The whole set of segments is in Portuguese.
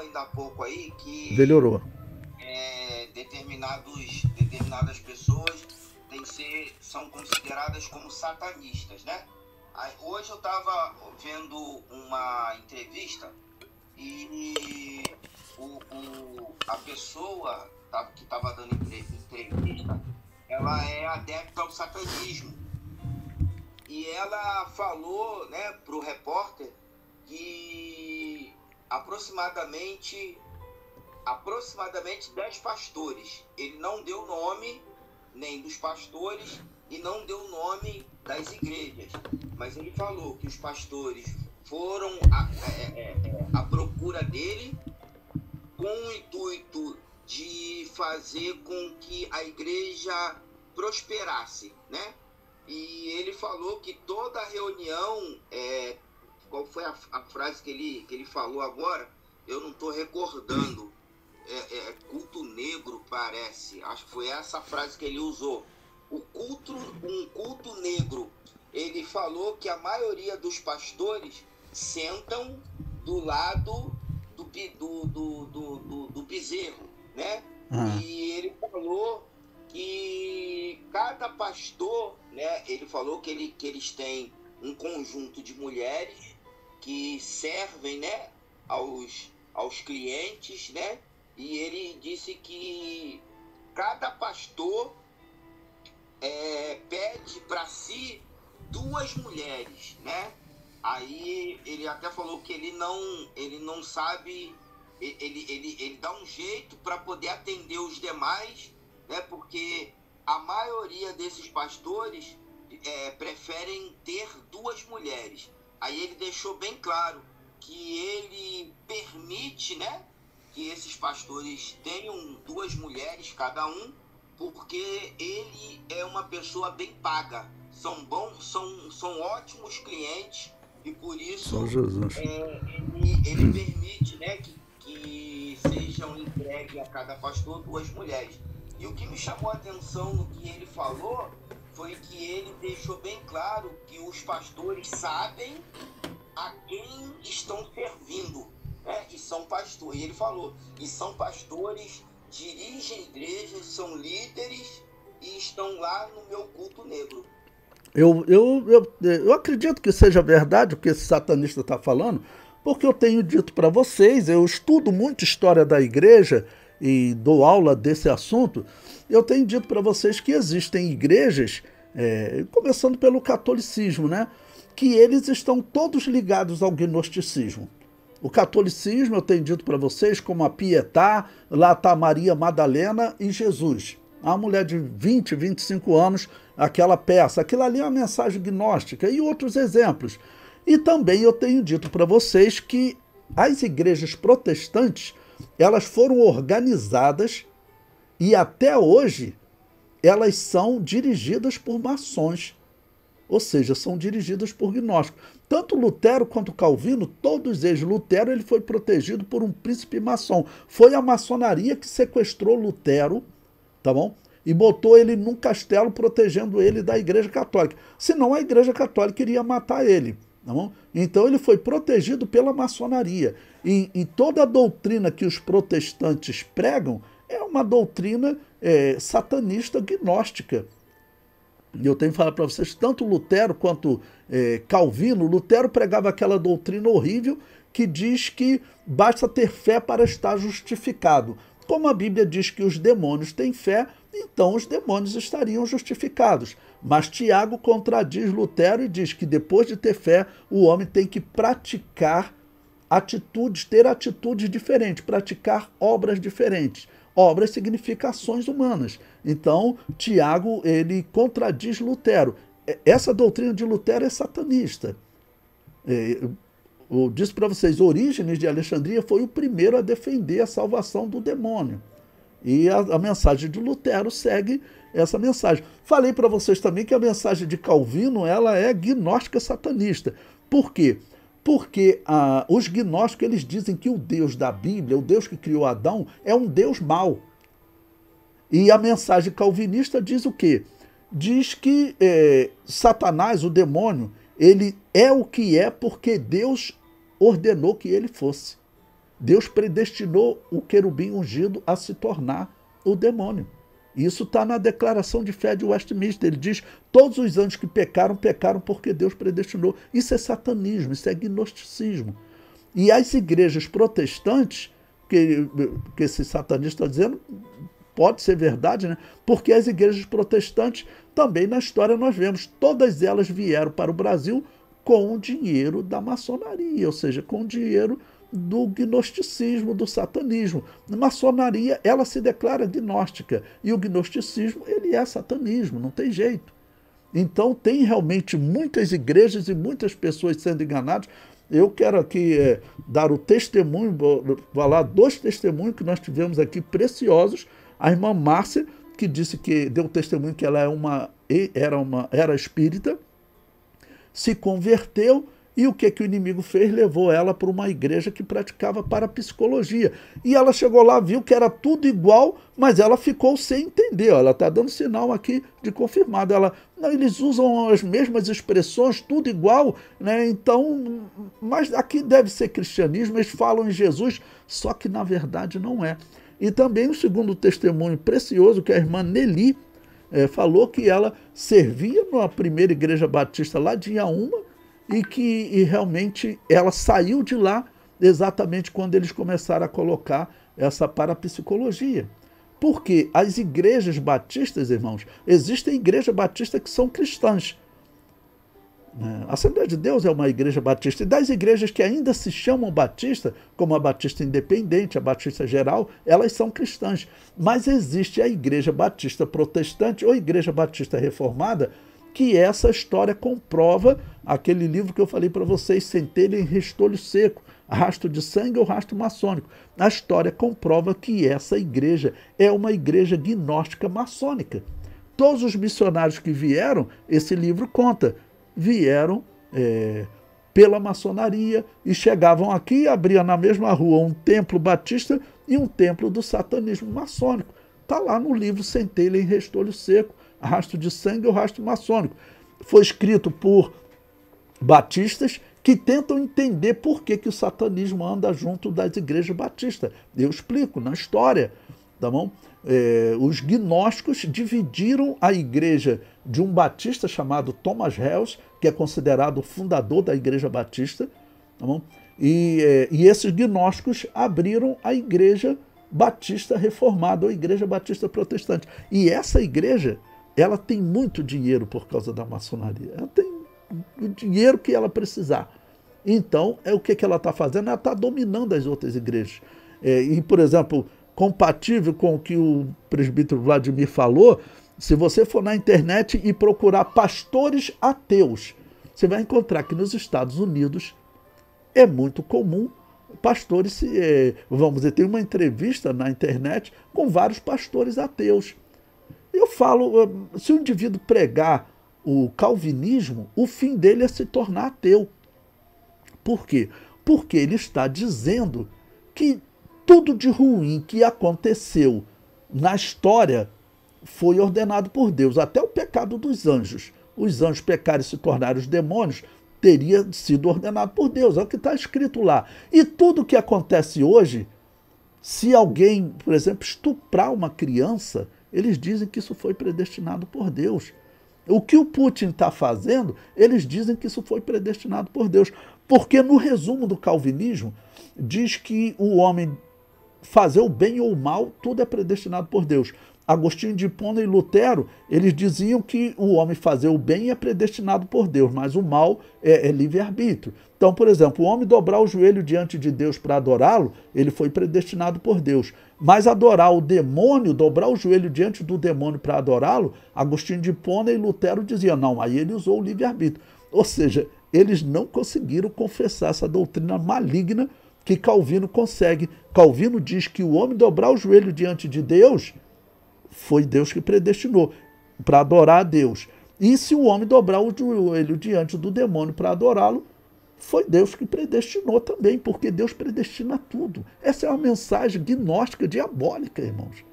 ainda há pouco aí que Melhorou. determinadas pessoas são consideradas como satanistas, né? Aí, hoje eu estava vendo uma entrevista e a pessoa que estava dando entrevista, ela é adepta ao satanismo. E ela falou, né, para o repórter que aproximadamente 10 pastores. Ele não deu nome nem dos pastores e não deu nome das igrejas. Mas ele falou que os pastores foram à procura dele com o intuito de fazer com que a igreja prosperasse, né? E ele falou que toda reunião, qual foi a frase que ele falou agora? Eu não estou recordando. Culto negro, parece. Acho que foi essa frase que ele usou. Um culto negro. Ele falou que a maioria dos pastores sentam do lado do bezerro, né? Ah. E ele falou que cada pastor, né? Ele falou que eles têm um conjunto de mulheres que servem, né, aos clientes, né? E ele disse que cada pastor pede para si 2 mulheres, né? Aí ele até falou que ele não sabe, ele dá um jeito para poder atender os demais, né? Porque a maioria desses pastores preferem ter 2 mulheres. Aí ele deixou bem claro que ele permite, né, que esses pastores tenham 2 mulheres cada um, porque ele é uma pessoa bem paga. São ótimos clientes e por isso São Jesus. ele permite, né, que sejam entregues a cada pastor 2 mulheres. E o que me chamou a atenção no que ele falou foi que ele deixou bem claro que os pastores sabem a quem estão servindo, né? E são pastores, ele falou, e são pastores, dirigem igrejas, são líderes e estão lá no meu culto negro. Eu acredito que seja verdade o que esse satanista está falando, porque eu tenho dito para vocês, eu estudo muito história da igreja e dou aula desse assunto. Eu tenho dito para vocês que existem igrejas, começando pelo catolicismo, né, que eles estão todos ligados ao gnosticismo. O catolicismo, eu tenho dito para vocês, como a Pietá, lá está Maria Madalena e Jesus. A mulher de 20, 25 anos, aquela peça, aquilo ali é uma mensagem gnóstica e outros exemplos. E também eu tenho dito para vocês que as igrejas protestantes, elas foram organizadas e até hoje elas são dirigidas por maçons. Ou seja, são dirigidas por gnósticos. Tanto Lutero quanto Calvino, todos eles, Lutero ele foi protegido por um príncipe maçom. Foi a maçonaria que sequestrou Lutero, tá bom? E botou ele num castelo protegendo ele da Igreja Católica. Senão a Igreja Católica iria matar ele, tá bom? Então ele foi protegido pela maçonaria. E toda a doutrina que os protestantes pregam é uma doutrina satanista gnóstica. E eu tenho que falar para vocês, tanto Lutero quanto Calvino, Lutero pregava aquela doutrina horrível que diz que basta ter fé para estar justificado. Como a Bíblia diz que os demônios têm fé, então os demônios estariam justificados. Mas Tiago contradiz Lutero e diz que depois de ter fé, o homem tem que praticar atitudes, ter atitudes diferentes, praticar obras diferentes. Obras significa ações humanas. Então, Tiago, ele contradiz Lutero. Essa doutrina de Lutero é satanista. Eu disse para vocês, Orígenes de Alexandria foi o primeiro a defender a salvação do demônio. E a mensagem de Lutero segue essa mensagem. Falei para vocês também que a mensagem de Calvino ela é gnóstica satanista. Por quê? Porque os gnósticos eles dizem que o Deus da Bíblia, o Deus que criou Adão, é um Deus mau. E a mensagem calvinista diz o quê? Diz que Satanás, o demônio, ele é o que é porque Deus ordenou que ele fosse. Deus predestinou o querubim ungido a se tornar o demônio. Isso está na declaração de fé de Westminster. Ele diz, todos os anjos que pecaram, pecaram porque Deus predestinou. Isso é satanismo, isso é gnosticismo. E as igrejas protestantes, que esse satanista está dizendo, pode ser verdade, né? Porque as igrejas protestantes, também na história nós vemos, todas elas vieram para o Brasil com o dinheiro da maçonaria, ou seja, com o dinheiro do gnosticismo, do satanismo. A maçonaria, ela se declara gnóstica, e o gnosticismo, ele é satanismo, não tem jeito. Então, tem realmente muitas igrejas e muitas pessoas sendo enganadas. Eu quero aqui dar o testemunho, vou falar 2 testemunhos que nós tivemos aqui preciosos. A irmã Márcia, que disse que deu testemunho que ela era espírita, se converteu. E o que o inimigo fez? Levou ela para uma igreja que praticava parapsicologia. E ela chegou lá, viu que era tudo igual, mas ela ficou sem entender. Ela está dando sinal aqui de confirmado. Eles usam as mesmas expressões, tudo igual, né? Então, mas aqui deve ser cristianismo, eles falam em Jesus, só que na verdade não é. E também o segundo testemunho precioso, que a irmã Nelly falou que ela servia na primeira igreja batista lá de Inhaúma, e realmente ela saiu de lá exatamente quando eles começaram a colocar essa parapsicologia. Porque as igrejas batistas, irmãos, existem igrejas batistas que são cristãs. A Assembleia de Deus é uma igreja batista. E das igrejas que ainda se chamam batista, como a Batista Independente, a Batista Geral, elas são cristãs. Mas existe a igreja batista protestante ou igreja batista reformada, que essa história comprova aquele livro que eu falei para vocês, Centelha em Restolho Seco, Rastro de Sangue ou Rastro Maçônico. A história comprova que essa igreja é uma igreja gnóstica maçônica. Todos os missionários que vieram, esse livro conta, vieram pela maçonaria e chegavam aqui e abriam na mesma rua um templo batista e um templo do satanismo maçônico. Está lá no livro Centelha em Restolho Seco, Rastro de Sangue ou Rastro Maçônico. Foi escrito por batistas que tentam entender por que o satanismo anda junto das igrejas batistas. Eu explico na história, tá bom? Os gnósticos dividiram a igreja de um batista chamado Thomas Hells, que é considerado o fundador da igreja batista, tá bom? E esses gnósticos abriram a igreja batista reformada, ou igreja batista protestante. E essa igreja, ela tem muito dinheiro por causa da maçonaria. Ela tem o dinheiro que ela precisar. Então, o que ela está fazendo? Ela está dominando as outras igrejas. E, por exemplo, compatível com o que o presbítero Vladimir falou, se você for na internet e procurar pastores ateus, você vai encontrar que nos Estados Unidos é muito comum pastores, vamos dizer, tem uma entrevista na internet com vários pastores ateus. Eu falo, se o indivíduo pregar o calvinismo, o fim dele é se tornar ateu. Por quê? Porque ele está dizendo que tudo de ruim que aconteceu na história foi ordenado por Deus, até o pecado dos anjos. Os anjos pecaram e se tornaram os demônios, teria sido ordenado por Deus, é o que está escrito lá. E tudo que acontece hoje, se alguém, por exemplo, estuprar uma criança, eles dizem que isso foi predestinado por Deus. O que o Putin está fazendo, eles dizem que isso foi predestinado por Deus. Porque no resumo do calvinismo, diz que o homem fazer o bem ou o mal, tudo é predestinado por Deus. Agostinho de Hipona e Lutero, eles diziam que o homem fazer o bem é predestinado por Deus, mas o mal é livre-arbítrio. Então, por exemplo, o homem dobrar o joelho diante de Deus para adorá-lo, ele foi predestinado por Deus. Mas adorar o demônio, dobrar o joelho diante do demônio para adorá-lo, Agostinho de Hipona e Lutero diziam, não, aí ele usou o livre-arbítrio. Ou seja, eles não conseguiram confessar essa doutrina maligna que Calvino consegue. Calvino diz que o homem dobrar o joelho diante de Deus, foi Deus que predestinou para adorar a Deus. E se o homem dobrar o joelho diante do demônio para adorá-lo, foi Deus que predestinou também, porque Deus predestina tudo. Essa é uma mensagem gnóstica diabólica, irmãos.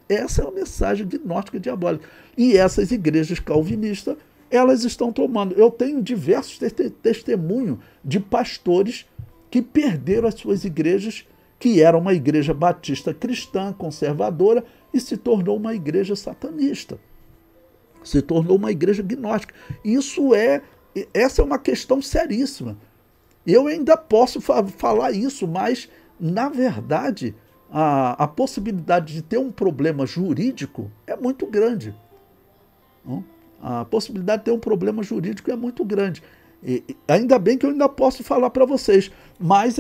Essa é uma mensagem gnóstica diabólica. E essas igrejas calvinistas, elas estão tomando. Eu tenho diversos testemunhos de pastores que perderam as suas igrejas que era uma igreja batista cristã, conservadora, e se tornou uma igreja satanista. Se tornou uma igreja gnóstica. Essa é uma questão seríssima. Eu ainda posso falar isso, mas, na verdade, a possibilidade de ter um problema jurídico é muito grande. A possibilidade de ter um problema jurídico é muito grande. Ainda bem que eu ainda posso falar para vocês, mas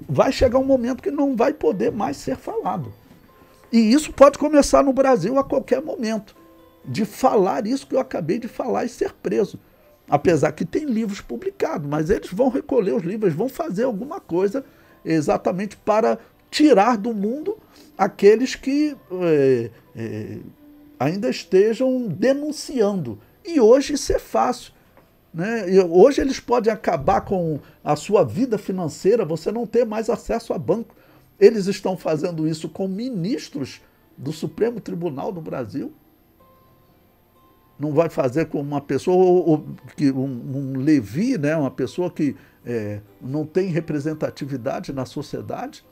vai chegar um momento que não vai poder mais ser falado. E isso pode começar no Brasil a qualquer momento, de falar isso que eu acabei de falar e ser preso. Apesar que tem livros publicados, mas eles vão recolher os livros, vão fazer alguma coisa exatamente para tirar do mundo aqueles que ainda estejam denunciando. E hoje isso é fácil. Né? Hoje eles podem acabar com a sua vida financeira, você não ter mais acesso a banco. Eles estão fazendo isso com ministros do Supremo Tribunal do Brasil. Não vai fazer com uma pessoa, um levi, né? Uma pessoa que não tem representatividade na sociedade.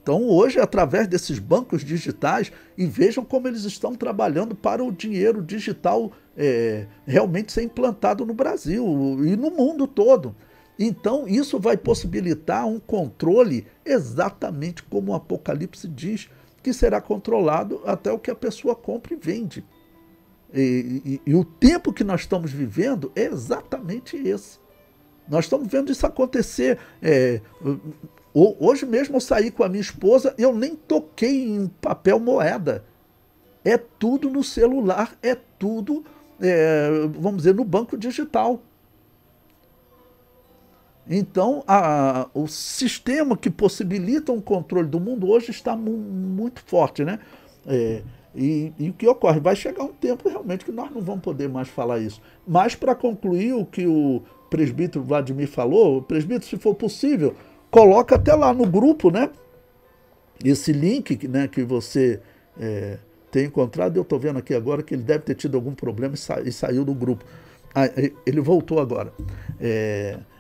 Então, hoje, através desses bancos digitais, e vejam como eles estão trabalhando para o dinheiro digital realmente ser implantado no Brasil e no mundo todo. Então, isso vai possibilitar um controle exatamente como o Apocalipse diz, que será controlado até o que a pessoa compra e vende. E o tempo que nós estamos vivendo é exatamente esse. Nós estamos vendo isso acontecer. Hoje mesmo eu saí com a minha esposa, eu nem toquei em papel moeda. É tudo no celular, é tudo, vamos dizer, no banco digital. Então, o sistema que possibilita um controle do mundo hoje está muito forte, né? E o que ocorre? Vai chegar um tempo realmente que nós não vamos poder mais falar isso. Mas, para concluir o que o presbítero Vladimir falou, presbítero, se for possível, coloca até lá no grupo, né? Esse link, né, que você tem encontrado. Eu estou vendo aqui agora que ele deve ter tido algum problema e saiu do grupo. Ele voltou agora.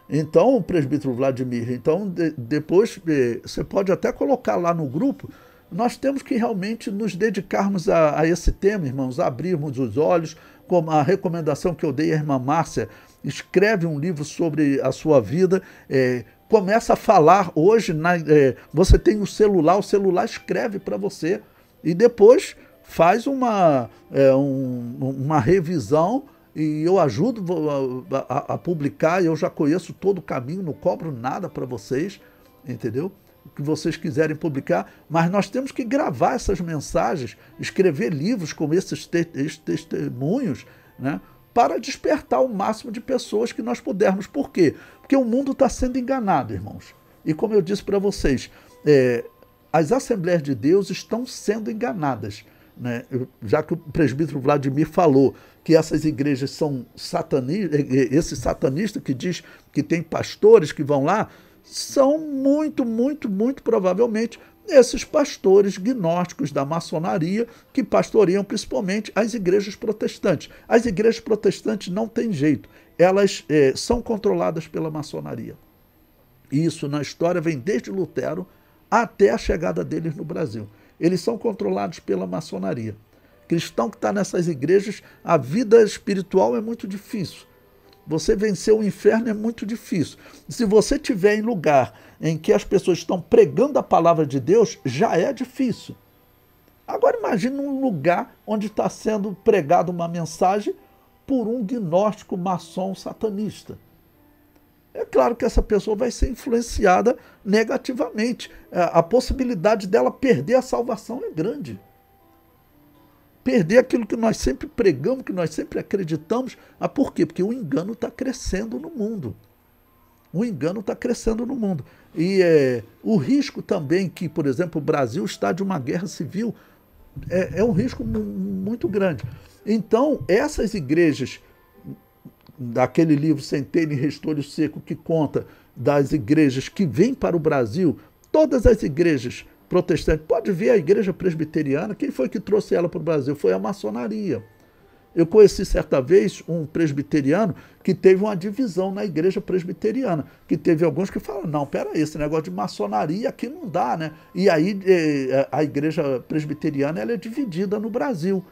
Então, o presbítero Vladimir, então, depois você pode até colocar lá no grupo. Nós temos que realmente nos dedicarmos a esse tema, irmãos, abrirmos os olhos, como a recomendação que eu dei à irmã Márcia, escreve um livro sobre a sua vida, começa a falar hoje, você tem o celular escreve para você, e depois faz uma revisão, e eu ajudo a publicar, eu já conheço todo o caminho, não cobro nada para vocês, entendeu? O que vocês quiserem publicar, mas nós temos que gravar essas mensagens, escrever livros como esses testemunhos, né, para despertar o máximo de pessoas que nós pudermos. Por quê? Porque o mundo está sendo enganado, irmãos. E como eu disse para vocês, as Assembleias de Deus estão sendo enganadas. Né? Já que o presbítero Vladimir falou que essas igrejas são satanistas, esse satanista que diz que tem pastores que vão lá, são muito provavelmente esses pastores gnósticos da maçonaria que pastoreiam principalmente as igrejas protestantes. As igrejas protestantes não têm jeito, elas são controladas pela maçonaria. Isso na história vem desde Lutero até a chegada deles no Brasil. Eles são controlados pela maçonaria. Cristão que está nessas igrejas, a vida espiritual é muito difícil. Você vencer o inferno é muito difícil. Se você estiver em lugar em que as pessoas estão pregando a palavra de Deus, já é difícil. Agora imagine um lugar onde está sendo pregada uma mensagem por um gnóstico maçom satanista. É claro que essa pessoa vai ser influenciada negativamente. A possibilidade dela perder a salvação é grande. Perder aquilo que nós sempre pregamos, que nós sempre acreditamos. Por quê? Porque o engano está crescendo no mundo. O engano está crescendo no mundo. E o risco também que, por exemplo, o Brasil está de uma guerra civil é um risco muito grande. Então, essas igrejas, daquele livro Centelha e Restolho Seco, que conta das igrejas que vêm para o Brasil, todas as igrejas protestantes, pode ver a igreja presbiteriana, quem foi que trouxe ela para o Brasil? Foi a maçonaria. Eu conheci certa vez um presbiteriano que teve uma divisão na igreja presbiteriana, que teve alguns que falaram, não, peraí, esse negócio de maçonaria aqui não dá, né? E aí a igreja presbiteriana ela é dividida no Brasil.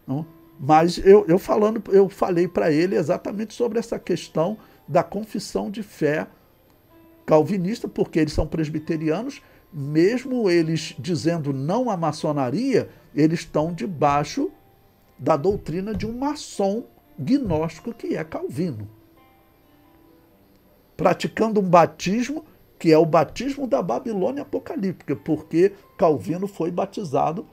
Não? Mas eu falei para ele exatamente sobre essa questão da confissão de fé calvinista, porque eles são presbiterianos, mesmo eles dizendo não à maçonaria, eles estão debaixo da doutrina de um maçom gnóstico que é Calvino, praticando um batismo que é o batismo da Babilônia apocalíptica, porque Calvino foi batizado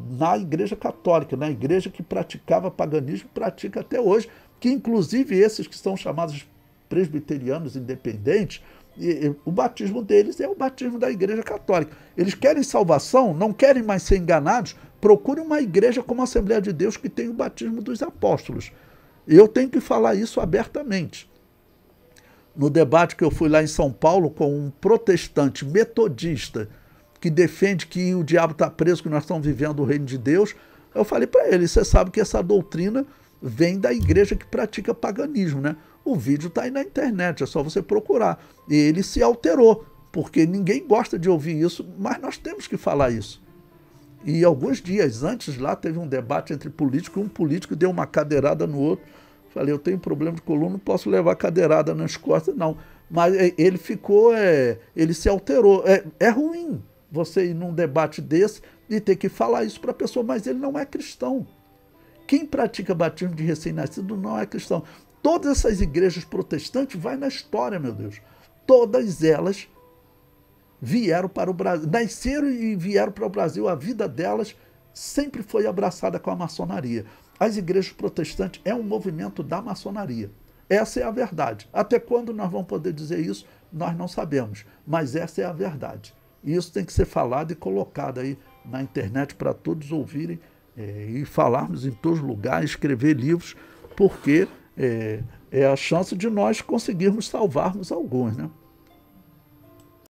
na Igreja Católica, na igreja que praticava paganismo, pratica até hoje, que inclusive esses que são chamados presbiterianos independentes, o batismo deles é o batismo da Igreja Católica. Eles querem salvação, não querem mais ser enganados, procurem uma igreja como a Assembleia de Deus que tem o batismo dos apóstolos. Eu tenho que falar isso abertamente. No debate que eu fui lá em São Paulo com um protestante metodista que defende que o diabo está preso, que nós estamos vivendo o reino de Deus, eu falei para ele, você sabe que essa doutrina vem da igreja que pratica paganismo, né? O vídeo está aí na internet, é só você procurar. E ele se alterou, porque ninguém gosta de ouvir isso, mas nós temos que falar isso. E alguns dias antes lá teve um debate entre políticos, um político deu uma cadeirada no outro. Falei, eu tenho problema de coluna, não posso levar cadeirada nas costas, não. Mas ele ficou, ele se alterou. É ruim você ir num debate desse e ter que falar isso para a pessoa, mas ele não é cristão. Quem pratica batismo de recém-nascido não é cristão. Todas essas igrejas protestantes vai na história, meu Deus. Todas elas vieram para o Brasil, nasceram e vieram para o Brasil. A vida delas sempre foi abraçada com a maçonaria. As igrejas protestantes é um movimento da maçonaria. Essa é a verdade. Até quando nós vamos poder dizer isso, nós não sabemos. Mas essa é a verdade. E isso tem que ser falado e colocado aí na internet para todos ouvirem e falarmos em todos os lugares, escrever livros, porque é a chance de nós conseguirmos salvarmos alguns, né?